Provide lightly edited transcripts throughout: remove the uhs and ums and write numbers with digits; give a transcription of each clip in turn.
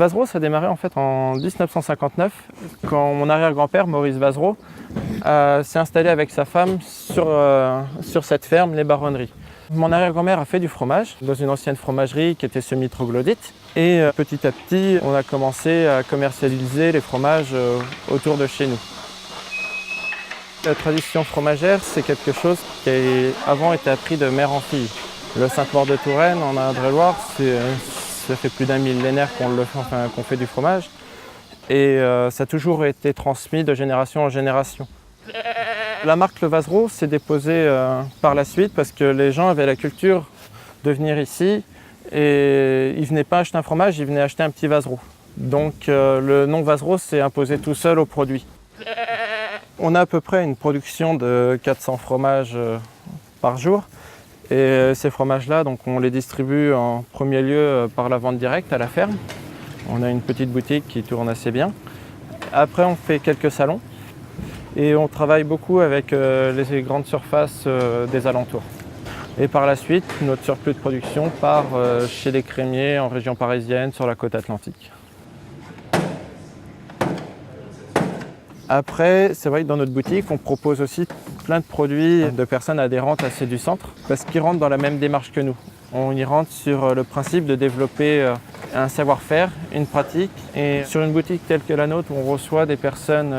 Vazereau, ça a démarré en fait en 1959, quand mon arrière-grand-père, Maurice Vazereau, s'est installé avec sa femme sur cette ferme, les Baronneries. Mon arrière-grand-mère a fait du fromage dans une ancienne fromagerie qui était semi-troglodyte. Et petit à petit, on a commencé à commercialiser les fromages autour de chez nous. La tradition fromagère, c'est quelque chose qui a avant été appris de mère en fille. Le Sainte-Maure de Touraine, en Indre-et-Loire, ça fait plus d'un millénaire qu'on fait du fromage. Et ça a toujours été transmis de génération en génération. La marque Le Vazereau s'est déposée par la suite parce que les gens avaient la culture de venir ici et ils ne venaient pas acheter un fromage, ils venaient acheter un petit Vazereau. Donc le nom Vazereau s'est imposé tout seul au produit. On a à peu près une production de 400 fromages par jour. Et ces fromages-là, donc on les distribue en premier lieu par la vente directe à la ferme. On a une petite boutique qui tourne assez bien. Après, on fait quelques salons. Et on travaille beaucoup avec les grandes surfaces des alentours. Et par la suite, notre surplus de production part chez les crémiers en région parisienne, sur la côte atlantique. Après, c'est vrai que dans notre boutique, on propose aussi plein de produits de personnes adhérentes à C'est du Centre, parce qu'ils rentrent dans la même démarche que nous. On y rentre sur le principe de développer un savoir-faire, une pratique. Et sur une boutique telle que la nôtre, où on reçoit des personnes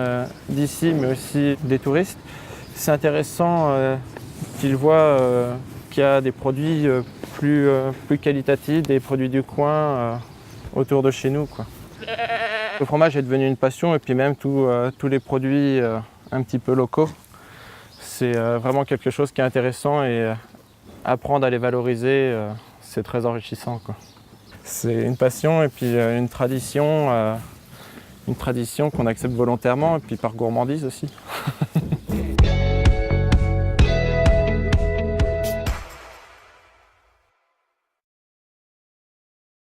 d'ici, mais aussi des touristes, c'est intéressant qu'ils voient qu'il y a des produits plus qualitatifs, des produits du coin autour de chez nous, quoi. Le fromage est devenu une passion et puis même tous les produits un petit peu locaux. C'est vraiment quelque chose qui est intéressant et apprendre à les valoriser, c'est très enrichissant, quoi. C'est une passion et puis une tradition qu'on accepte volontairement et puis par gourmandise aussi.